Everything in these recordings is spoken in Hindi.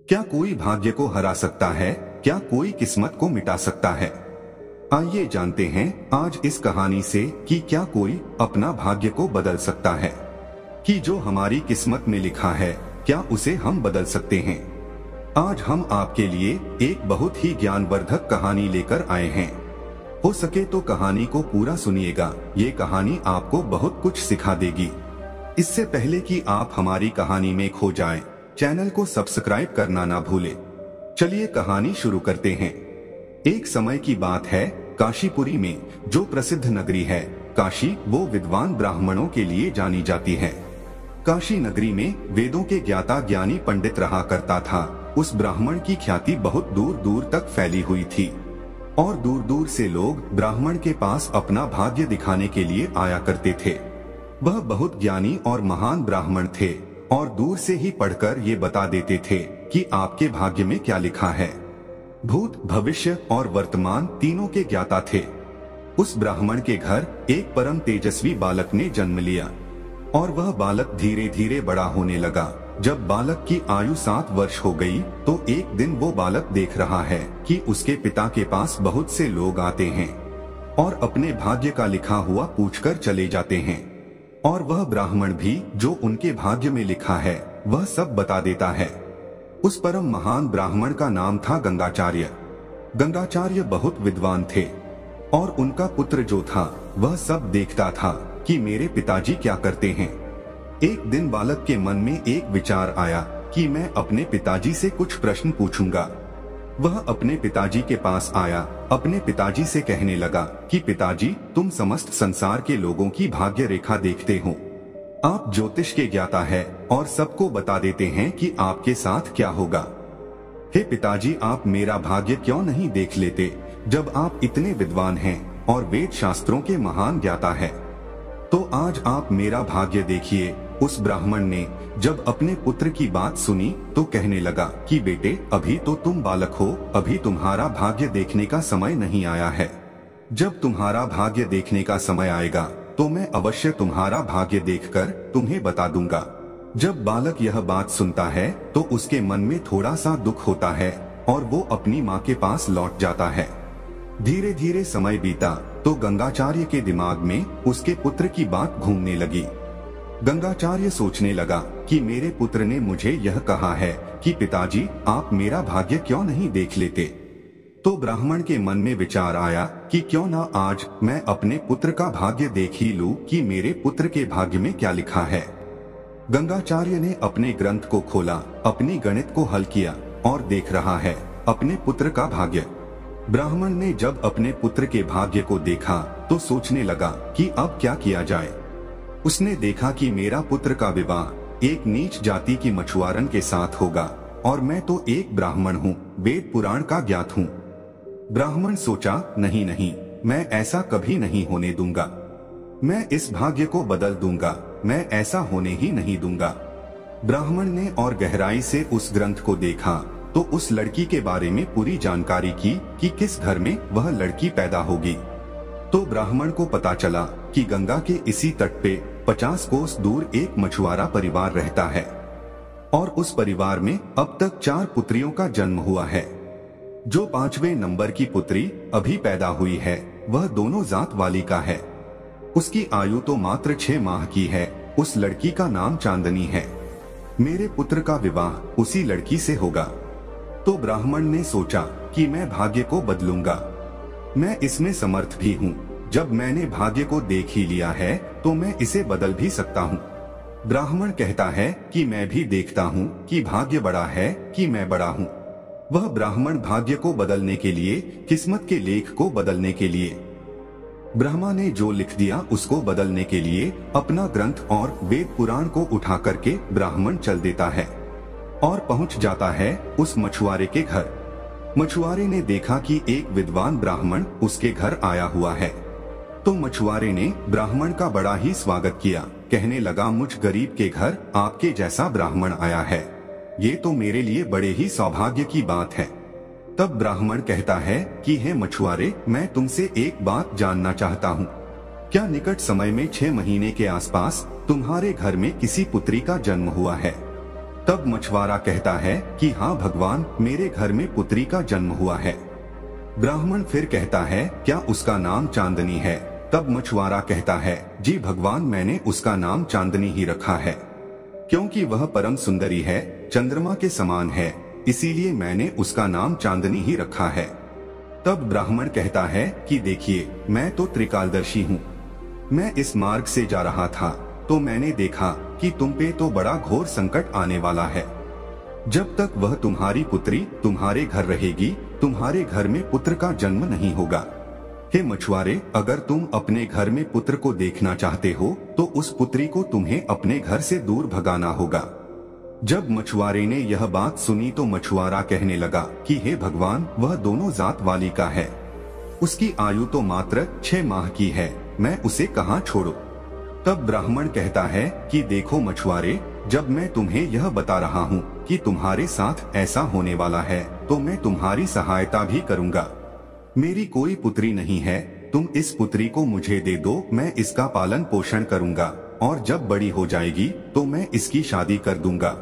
क्या कोई भाग्य को हरा सकता है? क्या कोई किस्मत को मिटा सकता है? आइए जानते हैं आज इस कहानी से कि क्या कोई अपना भाग्य को बदल सकता है, कि जो हमारी किस्मत में लिखा है क्या उसे हम बदल सकते हैं। आज हम आपके लिए एक बहुत ही ज्ञानवर्धक कहानी लेकर आए हैं। हो सके तो कहानी को पूरा सुनिएगा, ये कहानी आपको बहुत कुछ सिखा देगी। इससे पहले कि आप हमारी कहानी में खो जाएं, चैनल को सब्सक्राइब करना ना भूलें। चलिए कहानी शुरू करते हैं। एक समय की बात है, काशीपुरी में जो प्रसिद्ध नगरी है काशी, वो विद्वान ब्राह्मणों के लिए जानी जाती है। काशी नगरी में वेदों के ज्ञाता ज्ञानी पंडित रहा करता था। उस ब्राह्मण की ख्याति बहुत दूर दूर तक फैली हुई थी और दूर दूर से लोग ब्राह्मण के पास अपना भाग्य दिखाने के लिए आया करते थे। वह बहुत ज्ञानी और महान ब्राह्मण थे और दूर से ही पढ़कर ये बता देते थे कि आपके भाग्य में क्या लिखा है। भूत, भविष्य और वर्तमान तीनों के ज्ञाता थे। उस ब्राह्मण के घर एक परम तेजस्वी बालक ने जन्म लिया और वह बालक धीरे धीरे बड़ा होने लगा। जब बालक की आयु 7 वर्ष हो गई तो एक दिन वो बालक देख रहा है कि उसके पिता के पास बहुत से लोग आते हैं और अपने भाग्य का लिखा हुआ पूछकर चले जाते हैं, और वह ब्राह्मण भी जो उनके भाग्य में लिखा है वह सब बता देता है। उस परम महान ब्राह्मण का नाम था गंगाचार्य। गंगाचार्य बहुत विद्वान थे और उनका पुत्र जो था वह सब देखता था कि मेरे पिताजी क्या करते हैं। एक दिन बालक के मन में एक विचार आया कि मैं अपने पिताजी से कुछ प्रश्न पूछूंगा। वह अपने पिताजी के पास आया, अपने पिताजी से कहने लगा कि पिताजी, तुम समस्त संसार के लोगों की भाग्य रेखा देखते हो। आप ज्योतिष के ज्ञाता है और सबको बता देते हैं कि आपके साथ क्या होगा। हे पिताजी, आप मेरा भाग्य क्यों नहीं देख लेते? जब आप इतने विद्वान हैं और वेद शास्त्रों के महान ज्ञाता है, तो आज आप मेरा भाग्य देखिए। उस ब्राह्मण ने जब अपने पुत्र की बात सुनी तो कहने लगा कि बेटे, अभी तो तुम बालक हो, अभी तुम्हारा भाग्य देखने का समय नहीं आया है। जब तुम्हारा भाग्य देखने का समय आएगा तो मैं अवश्य तुम्हारा भाग्य देखकर तुम्हें बता दूंगा। जब बालक यह बात सुनता है तो उसके मन में थोड़ा सा दुख होता है और वो अपनी माँ के पास लौट जाता है। धीरे धीरे समय बीता तो गंगाचार्य के दिमाग में उसके पुत्र की बात घूमने लगी। गंगाचार्य सोचने लगा कि मेरे पुत्र ने मुझे यह कहा है कि पिताजी, आप मेरा भाग्य क्यों नहीं देख लेते? तो ब्राह्मण के मन में विचार आया कि क्यों ना आज मैं अपने पुत्र का भाग्य देख ही लूं कि मेरे पुत्र के भाग्य में क्या लिखा है। गंगाचार्य ने अपने ग्रंथ को खोला, अपनी गणित को हल किया और देख रहा है अपने पुत्र का भाग्य। ब्राह्मण ने जब अपने पुत्र के भाग्य को देखा तो सोचने लगा कि अब क्या किया जाए। उसने देखा कि मेरा पुत्र का विवाह एक नीच जाति की मछुआरन के साथ होगा और मैं तो एक ब्राह्मण हूँ, वेद पुराण का ज्ञात हूँ। ब्राह्मण सोचा, नहीं नहीं, मैं ऐसा कभी नहीं होने दूंगा। मैं इस भाग्य को बदल दूंगा, मैं ऐसा होने ही नहीं दूंगा। ब्राह्मण ने और गहराई से उस ग्रंथ को देखा तो उस लड़की के बारे में पूरी जानकारी की कि किस घर में वह लड़की पैदा होगी। तो ब्राह्मण को पता चला कि गंगा के इसी तट पे 50 कोस दूर एक मछुआरा परिवार रहता है और उस परिवार में अब तक 4 पुत्रियों का जन्म हुआ है। जो 5वें नंबर की पुत्री अभी पैदा हुई है वह दोनों जात वाली का है। उसकी आयु तो मात्र 6 माह की है। उस लड़की का नाम चांदनी है। मेरे पुत्र का विवाह उसी लड़की से होगा। तो ब्राह्मण ने सोचा कि मैं भाग्य को बदलूंगा, मैं इसमें समर्थ भी हूँ। जब मैंने भाग्य को देख ही लिया है तो मैं इसे बदल भी सकता हूँ। ब्राह्मण कहता है कि मैं भी देखता हूँ कि भाग्य बड़ा है कि मैं बड़ा हूँ। वह ब्राह्मण भाग्य को बदलने के लिए, किस्मत के लेख को बदलने के लिए, ब्रह्मा ने जो लिख दिया उसको बदलने के लिए अपना ग्रंथ और वेद पुराण को उठा करके ब्राह्मण चल देता है और पहुँच जाता है उस मछुआरे के घर। मछुआरे ने देखा कि एक विद्वान ब्राह्मण उसके घर आया हुआ है, तो मछुआरे ने ब्राह्मण का बड़ा ही स्वागत किया। कहने लगा, मुझ गरीब के घर आपके जैसा ब्राह्मण आया है, ये तो मेरे लिए बड़े ही सौभाग्य की बात है। तब ब्राह्मण कहता है कि हे मछुआरे, मैं तुमसे एक बात जानना चाहता हूँ। क्या निकट समय में 6 महीने के आसपास तुम्हारे घर में किसी पुत्री का जन्म हुआ है? तब मछुआरा कहता है कि हाँ भगवान, मेरे घर में पुत्री का जन्म हुआ है। ब्राह्मण फिर कहता है, क्या उसका नाम चांदनी है? तब मछुआरा कहता है, जी भगवान, मैंने उसका नाम चांदनी ही रखा है, क्योंकि वह परम सुंदरी है, चंद्रमा के समान है, इसीलिए मैंने उसका नाम चांदनी ही रखा है। तब ब्राह्मण कहता है कि देखिए, मैं तो त्रिकालदर्शी हूँ। मैं इस मार्ग से जा रहा था तो मैंने देखा कि तुम पे तो बड़ा घोर संकट आने वाला है। जब तक वह तुम्हारी पुत्री तुम्हारे घर रहेगी, तुम्हारे घर में पुत्र का जन्म नहीं होगा। हे मछुआरे, अगर तुम अपने घर में पुत्र को देखना चाहते हो तो उस पुत्री को तुम्हें अपने घर से दूर भगाना होगा। जब मछुआरे ने यह बात सुनी तो मछुआरा कहने लगा कि हे भगवान, वह दोनों जात वाली का है, उसकी आयु तो मात्र 6 माह की है, मैं उसे कहाँ छोड़ूं? तब ब्राह्मण कहता है कि देखो मछुआरे, जब मैं तुम्हें यह बता रहा हूँ कि तुम्हारे साथ ऐसा होने वाला है तो मैं तुम्हारी सहायता भी करूँगा। मेरी कोई पुत्री नहीं है, तुम इस पुत्री को मुझे दे दो, मैं इसका पालन पोषण करूँगा और जब बड़ी हो जाएगी तो मैं इसकी शादी कर दूंगा।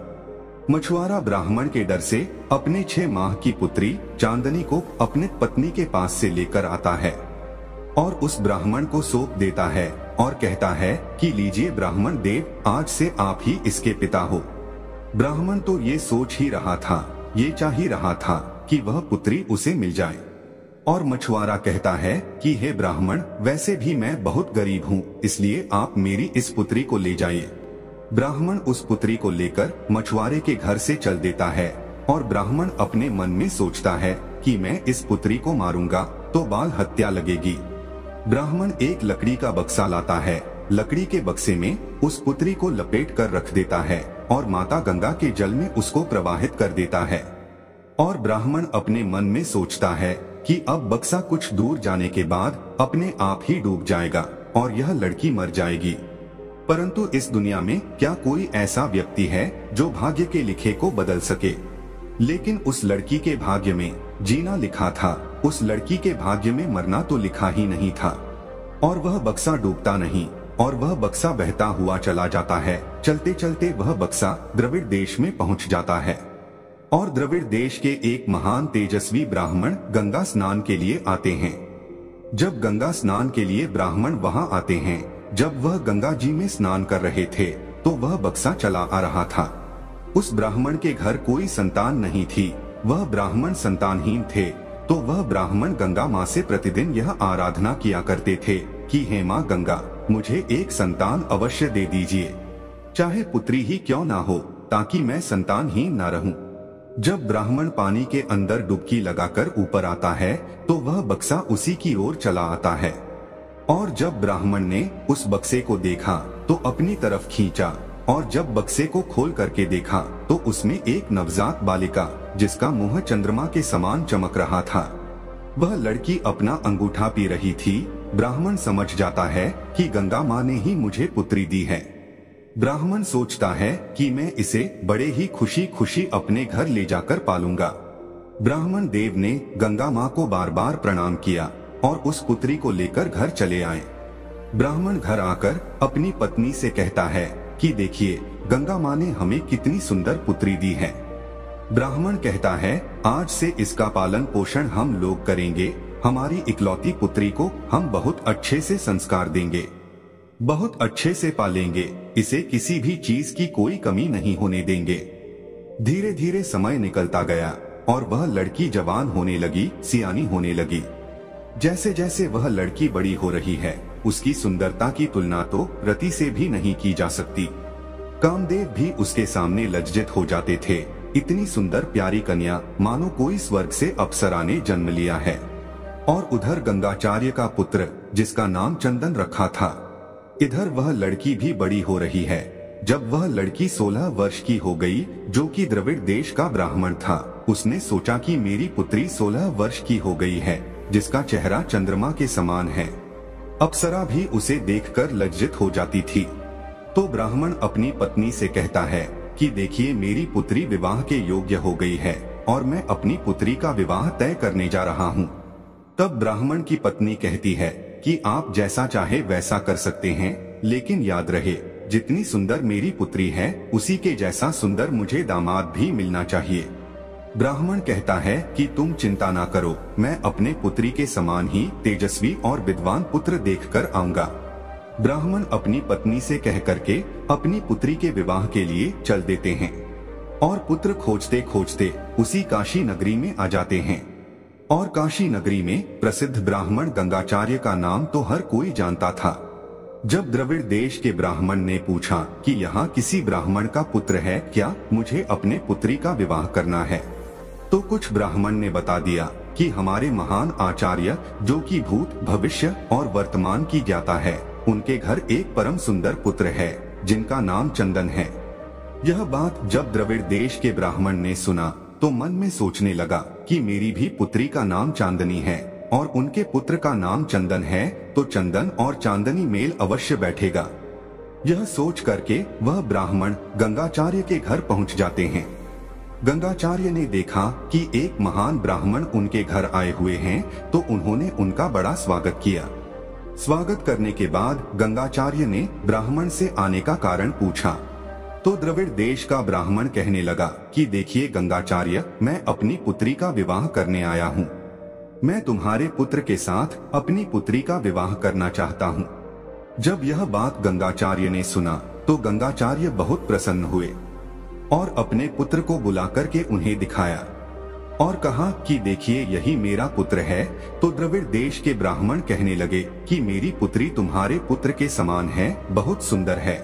मछुआरा ब्राह्मण के डर से अपने 6 माह की पुत्री चांदनी को अपने पत्नी के पास से लेकर आता है और उस ब्राह्मण को सौंप देता है और कहता है कि लीजिए ब्राह्मण देव, आज से आप ही इसके पिता हो। ब्राह्मण तो ये सोच ही रहा था, ये चाह ही रहा था कि वह पुत्री उसे मिल जाए। और मछुआरा कहता है कि हे ब्राह्मण, वैसे भी मैं बहुत गरीब हूँ, इसलिए आप मेरी इस पुत्री को ले जाइए। ब्राह्मण उस पुत्री को लेकर मछुआरे के घर से चल देता है और ब्राह्मण अपने मन में सोचता है कि मैं इस पुत्री को मारूंगा तो बाल हत्या लगेगी। ब्राह्मण एक लकड़ी का बक्सा लाता है, लकड़ी के बक्से में उस पुत्री को लपेट कर रख देता है और माता गंगा के जल में उसको प्रवाहित कर देता है। और ब्राह्मण अपने मन में सोचता है कि अब बक्सा कुछ दूर जाने के बाद अपने आप ही डूब जाएगा और यह लड़की मर जाएगी। परंतु इस दुनिया में क्या कोई ऐसा व्यक्ति है जो भाग्य के लिखे को बदल सके? लेकिन उस लड़की के भाग्य में जीना लिखा था, उस लड़की के भाग्य में मरना तो लिखा ही नहीं था। और वह बक्सा डूबता नहीं और वह बक्सा बहता हुआ चला जाता है। चलते चलते वह बक्सा द्रविड़ देश में पहुंच जाता है और द्रविड़ देश के एक महान तेजस्वी ब्राह्मण गंगा स्नान के लिए आते हैं। जब गंगा स्नान के लिए ब्राह्मण वहां आते हैं, जब वह गंगा जी में स्नान कर रहे थे तो वह बक्सा चला आ रहा था। उस ब्राह्मण के घर कोई संतान नहीं थी, वह ब्राह्मण संतानहीन थे। तो वह ब्राह्मण गंगा माँ से प्रतिदिन यह आराधना किया करते थे कि हे माँ गंगा, मुझे एक संतान अवश्य दे दीजिए, चाहे पुत्री ही क्यों ना हो, ताकि मैं संतानहीन ना रहूं। जब ब्राह्मण पानी के अंदर डुबकी लगाकर ऊपर आता है तो वह बक्सा उसी की ओर चला आता है। और जब ब्राह्मण ने उस बक्से को देखा तो अपनी तरफ खींचा और जब बक्से को खोल करके देखा तो उसमें एक नवजात बालिका, जिसका मुंह चंद्रमा के समान चमक रहा था, वह लड़की अपना अंगूठा पी रही थी। ब्राह्मण समझ जाता है कि गंगा माँ ने ही मुझे पुत्री दी है। ब्राह्मण सोचता है कि मैं इसे बड़े ही खुशी खुशी अपने घर ले जाकर पालूंगा। ब्राह्मण देव ने गंगा माँ को बार बार प्रणाम किया और उस पुत्री को लेकर घर चले आए। ब्राह्मण घर आकर अपनी पत्नी से कहता है कि देखिए, गंगा माँ ने हमें कितनी सुंदर पुत्री दी है। ब्राह्मण कहता है, आज से इसका पालन पोषण हम लोग करेंगे, हमारी इकलौती पुत्री को हम बहुत अच्छे से संस्कार देंगे, बहुत अच्छे से पालेंगे, इसे किसी भी चीज की कोई कमी नहीं होने देंगे। धीरे धीरे समय निकलता गया और वह लड़की जवान होने लगी, सियानी होने लगी। जैसे जैसे वह लड़की बड़ी हो रही है, उसकी सुंदरता की तुलना तो रति से भी नहीं की जा सकती। कामदेव भी उसके सामने लज्जित हो जाते थे। इतनी सुंदर प्यारी कन्या मानो कोई स्वर्ग से अप्सरा ने जन्म लिया है। और उधर गंगाचार्य का पुत्र, जिसका नाम चंदन रखा था, इधर वह लड़की भी बड़ी हो रही है। जब वह लड़की 16 वर्ष की हो गई, जो कि द्रविड़ देश का ब्राह्मण था, उसने सोचा कि मेरी पुत्री 16 वर्ष की हो गई है, जिसका चेहरा चंद्रमा के समान है। अप्सरा भी उसे देखकर लज्जित हो जाती थी। तो ब्राह्मण अपनी पत्नी से कहता है कि देखिए, मेरी पुत्री विवाह के योग्य हो गई है और मैं अपनी पुत्री का विवाह तय करने जा रहा हूँ। तब ब्राह्मण की पत्नी कहती है कि आप जैसा चाहे वैसा कर सकते हैं, लेकिन याद रहे जितनी सुंदर मेरी पुत्री है उसी के जैसा सुंदर मुझे दामाद भी मिलना चाहिए। ब्राह्मण कहता है कि तुम चिंता ना करो, मैं अपने पुत्री के समान ही तेजस्वी और विद्वान पुत्र देखकर आऊंगा। ब्राह्मण अपनी पत्नी से कह करके अपनी पुत्री के विवाह के लिए चल देते हैं और पुत्र खोजते खोजते उसी काशी नगरी में आ जाते हैं। और काशी नगरी में प्रसिद्ध ब्राह्मण गंगाचार्य का नाम तो हर कोई जानता था। जब द्रविड़ देश के ब्राह्मण ने पूछा कि यहाँ किसी ब्राह्मण का पुत्र है क्या, मुझे अपने पुत्री का विवाह करना है, तो कुछ ब्राह्मण ने बता दिया कि हमारे महान आचार्य जो कि भूत भविष्य और वर्तमान की ज्ञाता है, उनके घर एक परम सुंदर पुत्र है जिनका नाम चंदन है। यह बात जब द्रविड़ देश के ब्राह्मण ने सुना तो मन में सोचने लगा कि मेरी भी पुत्री का नाम चांदनी है और उनके पुत्र का नाम चंदन है, तो चंदन और चांदनी मेल अवश्य बैठेगा। यह सोच करके वह ब्राह्मण गंगाचार्य के घर पहुंच जाते हैं। गंगाचार्य ने देखा कि एक महान ब्राह्मण उनके घर आए हुए हैं, तो उन्होंने उनका बड़ा स्वागत किया। स्वागत करने के बाद गंगाचार्य ने ब्राह्मण से आने का कारण पूछा, तो द्रविड़ देश का ब्राह्मण कहने लगा कि देखिए गंगाचार्य, मैं अपनी पुत्री का विवाह करने आया हूँ। मैं तुम्हारे पुत्र के साथ अपनी पुत्री का विवाह करना चाहता हूँ। जब यह बात गंगाचार्य ने सुना तो गंगाचार्य बहुत प्रसन्न हुए और अपने पुत्र को बुला करके उन्हें दिखाया और कहा कि देखिए यही मेरा पुत्र है। तो द्रविड़ देश के ब्राह्मण कहने लगे कि मेरी पुत्री तुम्हारे पुत्र के समान है, बहुत सुंदर है।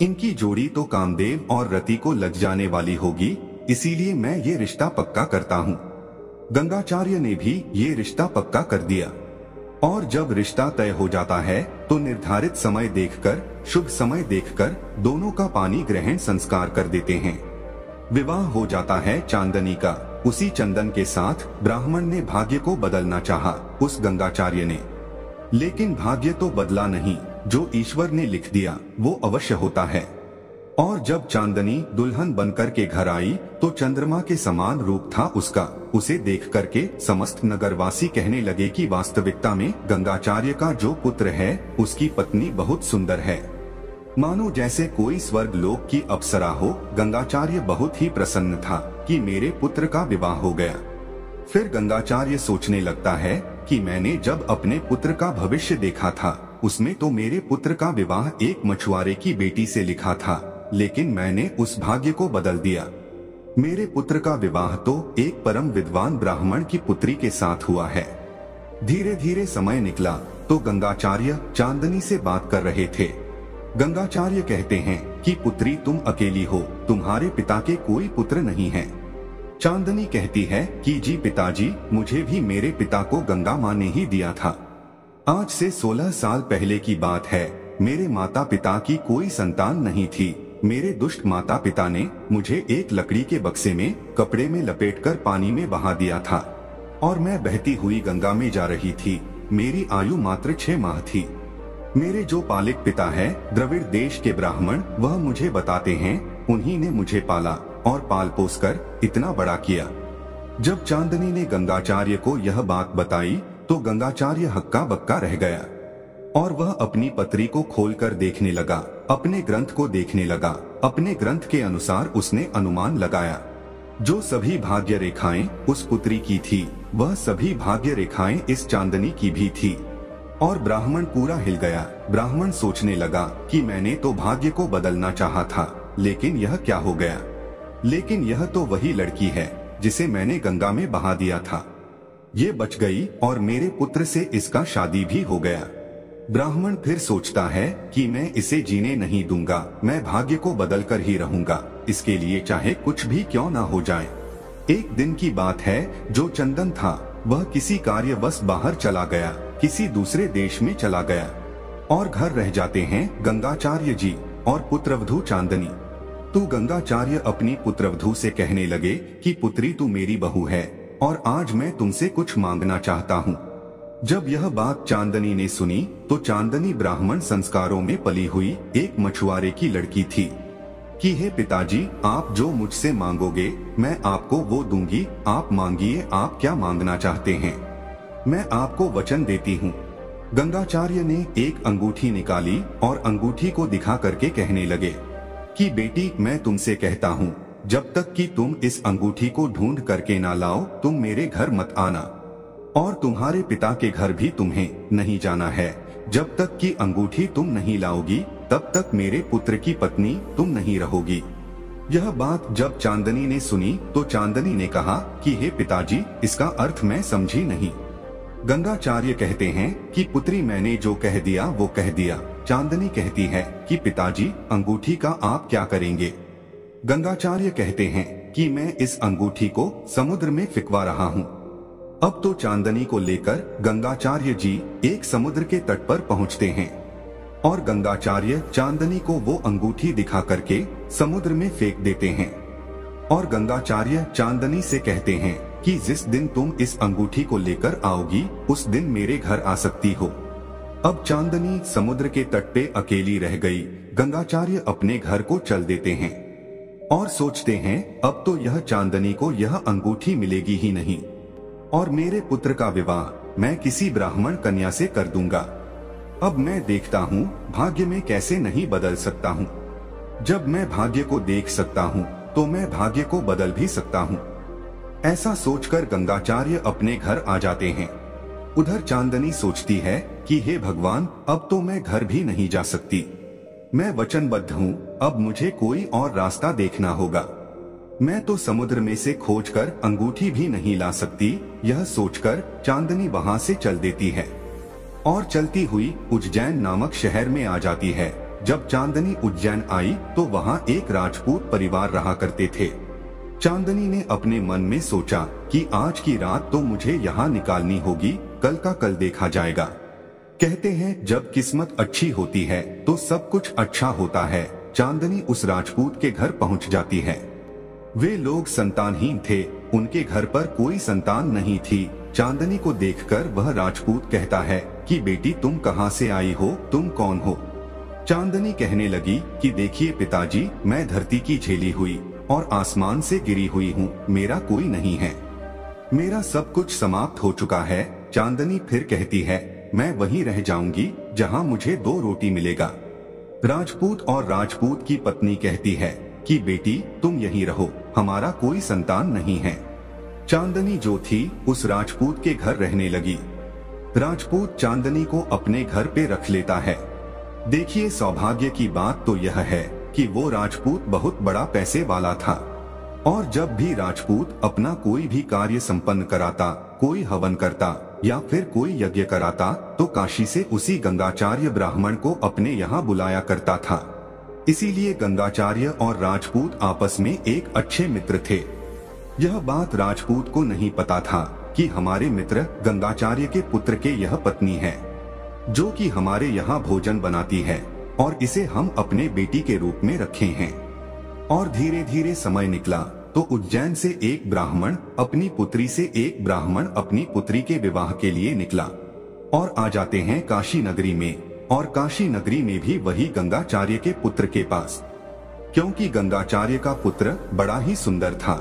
इनकी जोड़ी तो कामदेव और रति को लग जाने वाली होगी, इसीलिए मैं ये रिश्ता पक्का करता हूँ। गंगाचार्य ने भी ये रिश्ता पक्का कर दिया और जब रिश्ता तय हो जाता है तो निर्धारित समय देखकर, शुभ समय देखकर दोनों का पानी ग्रहण संस्कार कर देते हैं। विवाह हो जाता है चांदनी का। उसी चंदन के साथ ब्राह्मण ने भाग्य को बदलना चाहा उस गंगाचार्य ने, लेकिन भाग्य तो बदला नहीं, जो ईश्वर ने लिख दिया वो अवश्य होता है। और जब चांदनी दुल्हन बनकर के घर आई तो चंद्रमा के समान रूप था उसका। उसे देख करके समस्त नगरवासी कहने लगे कि वास्तविकता में गंगाचार्य का जो पुत्र है उसकी पत्नी बहुत सुंदर है, मानो जैसे कोई स्वर्ग लोक की अप्सरा हो। गंगाचार्य बहुत ही प्रसन्न था कि मेरे पुत्र का विवाह हो गया। फिर गंगाचार्य सोचने लगता है कि मैंने जब अपने पुत्र का भविष्य देखा था उसमें तो मेरे पुत्र का विवाह एक मछुआरे की बेटी से लिखा था, लेकिन मैंने उस भाग्य को बदल दिया। मेरे पुत्र का विवाह तो एक परम विद्वान ब्राह्मण की पुत्री के साथ हुआ है। धीरे धीरे समय निकला तो गंगाचार्य चांदनी से बात कर रहे थे। गंगाचार्य कहते हैं कि पुत्री तुम अकेली हो, तुम्हारे पिता के कोई पुत्र नहीं है। चांदनी कहती है कि जी पिताजी, मुझे भी मेरे पिता को गंगा माँ ने ही दिया था। आज से 16 साल पहले की बात है। मेरे माता पिता की कोई संतान नहीं थी। मेरे दुष्ट माता पिता ने मुझे एक लकड़ी के बक्से में कपड़े में लपेटकर पानी में बहा दिया था और मैं बहती हुई गंगा में जा रही थी। मेरी आयु मात्र 6 माह थी। मेरे जो पालिक पिता है द्रविड़ देश के ब्राह्मण, वह मुझे बताते हैं उन्हीं ने मुझे पाला और पाल पोस कर इतना बड़ा किया। जब चांदनी ने गंगाचार्य को यह बात बताई तो गंगाचार्य हक्का बक्का रह गया और वह अपनी पत्री को खोलकर देखने लगा, अपने ग्रंथ को देखने लगा। अपने ग्रंथ के अनुसार उसने अनुमान लगाया जो सभी भाग्य रेखाएं उस पुत्री की थी, वह सभी भाग्य रेखाएं इस चांदनी की भी थी। और ब्राह्मण पूरा हिल गया। ब्राह्मण सोचने लगा कि मैंने तो भाग्य को बदलना चाहा था, लेकिन यह क्या हो गया। लेकिन यह तो वही लड़की है जिसे मैंने गंगा में बहा दिया था। ये बच गई और मेरे पुत्र से इसका शादी भी हो गया। ब्राह्मण फिर सोचता है कि मैं इसे जीने नहीं दूंगा, मैं भाग्य को बदल कर ही रहूंगा, इसके लिए चाहे कुछ भी क्यों ना हो जाए। एक दिन की बात है, जो चंदन था वह किसी कार्यवश बाहर चला गया, किसी दूसरे देश में चला गया और घर रह जाते हैं गंगाचार्य जी और पुत्रवधू चांदनी। तो गंगाचार्य अपनी पुत्रवधू से कहने लगे कि पुत्री तू मेरी बहू है और आज मैं तुमसे कुछ मांगना चाहता हूँ। जब यह बात चांदनी ने सुनी तो चांदनी ब्राह्मण संस्कारों में पली हुई एक मछुआरे की लड़की थी कि हे पिताजी, आप जो मुझसे मांगोगे मैं आपको वो दूंगी। आप मांगिए, आप क्या मांगना चाहते हैं, मैं आपको वचन देती हूँ। गंगाचार्य ने एक अंगूठी निकाली और अंगूठी को दिखा करके कहने लगे कि बेटी, मैं तुमसे कहता हूँ, जब तक कि तुम इस अंगूठी को ढूंढ करके ना लाओ तुम मेरे घर मत आना, और तुम्हारे पिता के घर भी तुम्हें नहीं जाना है। जब तक कि अंगूठी तुम नहीं लाओगी तब तक मेरे पुत्र की पत्नी तुम नहीं रहोगी। यह बात जब चांदनी ने सुनी तो चांदनी ने कहा कि हे पिताजी, इसका अर्थ मैं समझी नहीं। गंगाचार्य कहते हैं कि पुत्री, मैंने जो कह दिया वो कह दिया। चांदनी कहती है कि पिताजी, अंगूठी का आप क्या करेंगे? गंगाचार्य कहते हैं कि मैं इस अंगूठी को समुद्र में फिकवा रहा हूँ। अब तो चांदनी को लेकर गंगाचार्य जी एक समुद्र के तट पर पहुँचते हैं और गंगाचार्य चांदनी को वो अंगूठी दिखा करके समुद्र में फेंक देते हैं। और गंगाचार्य चांदनी से कहते हैं कि जिस दिन तुम इस अंगूठी को लेकर आओगी उस दिन मेरे घर आ सकती हो। अब चांदनी समुद्र के तट पे अकेली रह गई। गंगाचार्य अपने घर को चल देते हैं और सोचते हैं अब तो यह चांदनी को यह अंगूठी मिलेगी ही नहीं और मेरे पुत्र का विवाह मैं किसी ब्राह्मण कन्या से कर दूंगा। अब मैं देखता हूँ भाग्य में कैसे नहीं बदल सकता हूँ। जब मैं भाग्य को देख सकता हूँ तो मैं भाग्य को बदल भी सकता हूँ। ऐसा सोचकर गंगाचार्य अपने घर आ जाते हैं। उधर चांदनी सोचती है कि हे भगवान, अब तो मैं घर भी नहीं जा सकती। मैं वचनबद्ध हूँ, अब मुझे कोई और रास्ता देखना होगा। मैं तो समुद्र में से खोजकर अंगूठी भी नहीं ला सकती। यह सोचकर चांदनी वहाँ से चल देती है और चलती हुई उज्जैन नामक शहर में आ जाती है। जब चांदनी उज्जैन आई तो वहाँ एक राजपूत परिवार रहा करते थे। चांदनी ने अपने मन में सोचा कि आज की रात तो मुझे यहाँ निकालनी होगी, कल का कल देखा जाएगा। कहते हैं जब किस्मत अच्छी होती है तो सब कुछ अच्छा होता है। चांदनी उस राजपूत के घर पहुँच जाती है। वे लोग संतानहीन थे, उनके घर पर कोई संतान नहीं थी। चांदनी को देखकर वह राजपूत कहता है कि बेटी, तुम कहाँ से आई हो, तुम कौन हो? चांदनी कहने लगी कि देखिए पिताजी, मैं धरती की झेली हुई और आसमान से गिरी हुई हूँ, मेरा कोई नहीं है, मेरा सब कुछ समाप्त हो चुका है। चांदनी फिर कहती है मैं वहीं रह जाऊंगी जहाँ मुझे 2 रोटी मिलेगा। राजपूत और राजपूत की पत्नी कहती है कि बेटी, तुम यहीं रहो, हमारा कोई संतान नहीं है। चांदनी जो थी उस राजपूत के घर रहने लगी। राजपूत चांदनी को अपने घर पे रख लेता है। देखिए सौभाग्य की बात तो यह है कि वो राजपूत बहुत बड़ा पैसे वाला था और जब भी राजपूत अपना कोई भी कार्य संपन्न कराता, कोई हवन करता या फिर कोई यज्ञ कराता तो काशी से उसी गंगाचार्य ब्राह्मण को अपने यहाँ बुलाया करता था। इसीलिए गंगाचार्य और राजपूत आपस में एक अच्छे मित्र थे। यह बात राजपूत को नहीं पता था कि हमारे मित्र गंगाचार्य के पुत्र के यह पत्नी है जो कि हमारे यहाँ भोजन बनाती है और इसे हम अपने बेटी के रूप में रखे हैं। और धीरे धीरे समय निकला तो उज्जैन से एक ब्राह्मण अपनी पुत्री से एक ब्राह्मण अपनी पुत्री के विवाह के लिए निकला और आ जाते हैं काशी नगरी में। और काशी नगरी में भी वही गंगाचार्य के पुत्र के पास, क्योंकि गंगाचार्य का पुत्र बड़ा ही सुंदर था।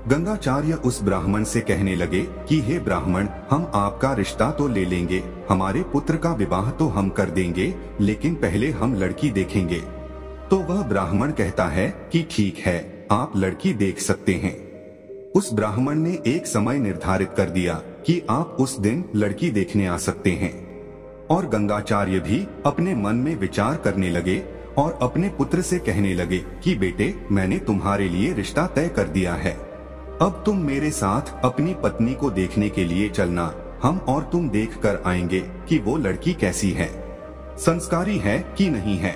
गंगाचार्य उस ब्राह्मण से कहने लगे कि हे ब्राह्मण, हम आपका रिश्ता तो ले लेंगे, हमारे पुत्र का विवाह तो हम कर देंगे, लेकिन पहले हम लड़की देखेंगे। तो वह ब्राह्मण कहता है कि ठीक है, आप लड़की देख सकते हैं। उस ब्राह्मण ने एक समय निर्धारित कर दिया कि आप उस दिन लड़की देखने आ सकते हैं। और गंगाचार्य भी अपने मन में विचार करने लगे और अपने पुत्र से कहने लगे कि बेटे, मैंने तुम्हारे लिए रिश्ता तय कर दिया है, अब तुम मेरे साथ अपनी पत्नी को देखने के लिए चलना। हम और तुम देख कर आएंगे कि वो लड़की कैसी है, संस्कारी है कि नहीं है।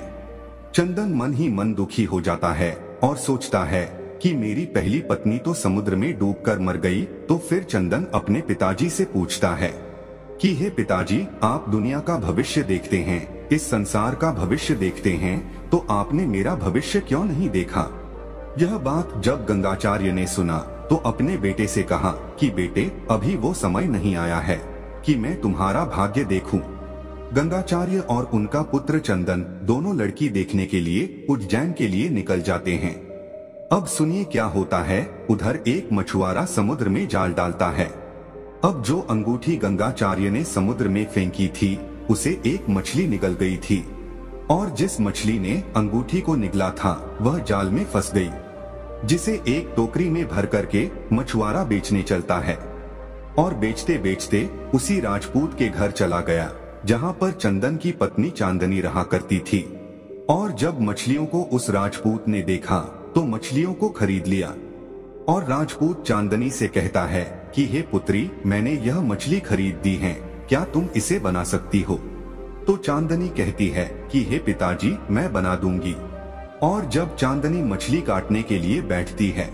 चंदन मन ही मन दुखी हो जाता है और सोचता है कि मेरी पहली पत्नी तो समुद्र में डूबकर मर गई। तो फिर चंदन अपने पिताजी से पूछता है कि हे पिताजी, आप दुनिया का भविष्य देखते हैं, इस संसार का भविष्य देखते हैं, तो आपने मेरा भविष्य क्यों नहीं देखा? यह बात जब गंगाचार्य ने सुना तो अपने बेटे से कहा कि बेटे, अभी वो समय नहीं आया है कि मैं तुम्हारा भाग्य देखूं। गंगाचार्य और उनका पुत्र चंदन दोनों लड़की देखने के लिए उज्जैन के लिए निकल जाते हैं। अब सुनिए क्या होता है। उधर एक मछुआरा समुद्र में जाल डालता है। अब जो अंगूठी गंगाचार्य ने समुद्र में फेंकी थी उसे एक मछली निगल गई थी और जिस मछली ने अंगूठी को निगला था वह जाल में फंस गई, जिसे एक टोकरी में भर करके मछुआरा बेचने चलता है और बेचते बेचते उसी राजपूत के घर चला गया जहाँ पर चंदन की पत्नी चांदनी रहा करती थी। और जब मछलियों को उस राजपूत ने देखा तो मछलियों को खरीद लिया और राजपूत चांदनी से कहता है कि हे पुत्री, मैंने यह मछली खरीद दी है, क्या तुम इसे बना सकती हो? तो चांदनी कहती है कि हे पिताजी, मैं बना दूंगी। और जब चांदनी मछली काटने के लिए बैठती है,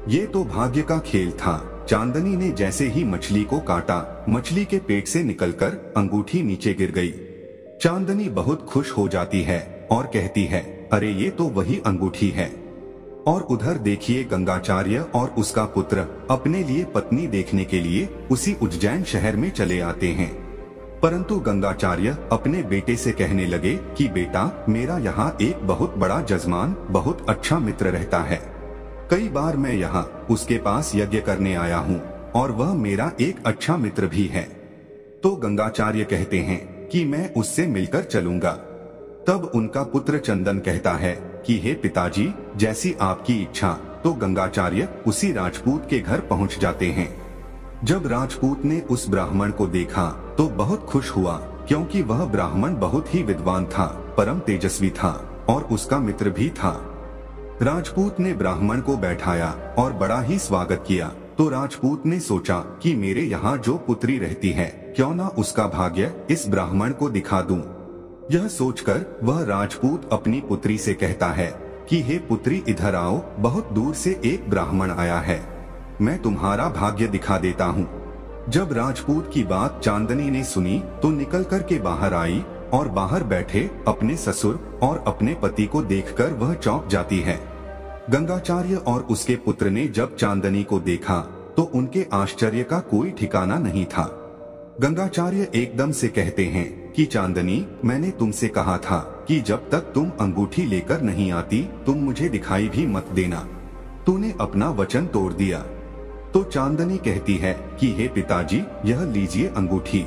ये तो भाग्य का खेल था। चांदनी ने जैसे ही मछली को काटा, मछली के पेट से निकलकर अंगूठी नीचे गिर गई। चांदनी बहुत खुश हो जाती है और कहती है, अरे ये तो वही अंगूठी है। और उधर देखिए गंगाचार्य और उसका पुत्र अपने लिए पत्नी देखने के लिए उसी उज्जैन शहर में चले आते हैं। परंतु गंगाचार्य अपने बेटे से कहने लगे कि बेटा, मेरा यहाँ एक बहुत बड़ा जजमान, बहुत अच्छा मित्र रहता है। कई बार मैं यहाँ उसके पास यज्ञ करने आया हूँ और वह मेरा एक अच्छा मित्र भी है। तो गंगाचार्य कहते हैं कि मैं उससे मिलकर चलूंगा। तब उनका पुत्र चंदन कहता है कि हे पिताजी, जैसी आपकी इच्छा। तो गंगाचार्य उसी राजपूत के घर पहुँच जाते हैं। जब राजपूत ने उस ब्राह्मण को देखा तो बहुत खुश हुआ, क्योंकि वह ब्राह्मण बहुत ही विद्वान था, परम तेजस्वी था और उसका मित्र भी था। राजपूत ने ब्राह्मण को बैठाया और बड़ा ही स्वागत किया। तो राजपूत ने सोचा कि मेरे यहाँ जो पुत्री रहती है, क्यों ना उसका भाग्य इस ब्राह्मण को दिखा दूं। यह सोचकर वह राजपूत अपनी पुत्री से कहता है कि हे पुत्री, इधर आओ, बहुत दूर से एक ब्राह्मण आया है, मैं तुम्हारा भाग्य दिखा देता हूँ। जब राजपूत की बात चांदनी ने सुनी तो निकल कर के बाहर आई और बाहर बैठे अपने ससुर और अपने पति को देखकर वह चौंक जाती है। गंगाचार्य और उसके पुत्र ने जब चांदनी को देखा तो उनके आश्चर्य का कोई ठिकाना नहीं था। गंगाचार्य एकदम से कहते हैं कि चांदनी, मैंने तुमसे कहा था कि जब तक तुम अंगूठी लेकर नहीं आती तुम मुझे दिखाई भी मत देना। तूने अपना वचन तोड़ दिया। तो चांदनी कहती है कि हे पिताजी, यह लीजिए अंगूठी,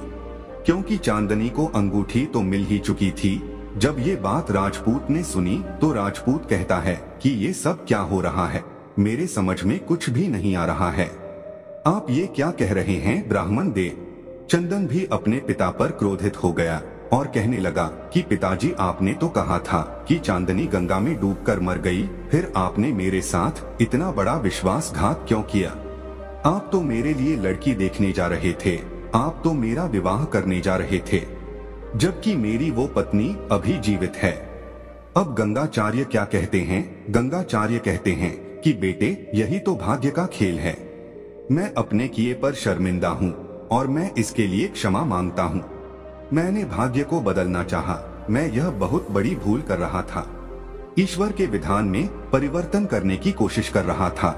क्योंकि चांदनी को अंगूठी तो मिल ही चुकी थी। जब ये बात राजपूत ने सुनी तो राजपूत कहता है कि ये सब क्या हो रहा है, मेरे समझ में कुछ भी नहीं आ रहा है। आप ये क्या कह रहे हैं ब्राह्मण दे? चंदन भी अपने पिता पर क्रोधित हो गया और कहने लगा कि पिताजी, आपने तो कहा था कि चांदनी गंगा में डूबकर मर गई, फिर आपने मेरे साथ इतना बड़ा विश्वासघात क्यों किया? आप तो मेरे लिए लड़की देखने जा रहे थे, आप तो मेरा विवाह करने जा रहे थे, जबकि मेरी वो पत्नी अभी जीवित है। अब गंगाचार्य क्या कहते हैं? गंगाचार्य कहते हैं कि बेटे, यही तो भाग्य का खेल है। मैं अपने किए पर शर्मिंदा हूँ और मैं इसके लिए क्षमा मांगता हूँ। मैंने भाग्य को बदलना चाहा, मैं यह बहुत बड़ी भूल कर रहा था। ईश्वर के विधान में परिवर्तन करने की कोशिश कर रहा था।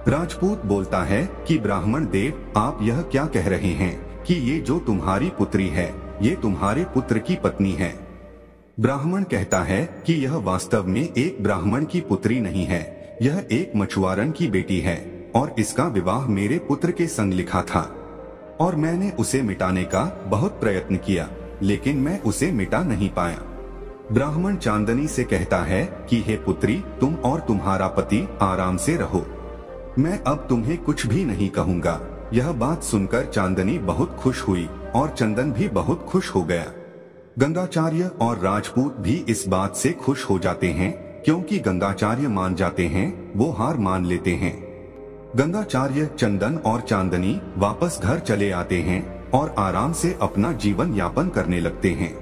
राजपूत बोलता है कि ब्राह्मण देव, आप यह क्या कह रहे हैं कि ये जो तुम्हारी पुत्री है ये तुम्हारे पुत्र की पत्नी है? ब्राह्मण कहता है कि यह वास्तव में एक ब्राह्मण की पुत्री नहीं है, यह एक मछुआरन की बेटी है और इसका विवाह मेरे पुत्र के संग लिखा था और मैंने उसे मिटाने का बहुत प्रयत्न किया, लेकिन मैं उसे मिटा नहीं पाया। ब्राह्मण चांदनी से कहता है कि हे पुत्री, तुम और तुम्हारा पति आराम से रहो, मैं अब तुम्हें कुछ भी नहीं कहूँगा। यह बात सुनकर चांदनी बहुत खुश हुई और चंदन भी बहुत खुश हो गया। गंगाचार्य और राजपूत भी इस बात से खुश हो जाते हैं, क्योंकि गंगाचार्य मान जाते हैं, वो हार मान लेते हैं। गंगाचार्य, चंदन और चांदनी वापस घर चले आते हैं और आराम से अपना जीवन यापन करने लगते हैं।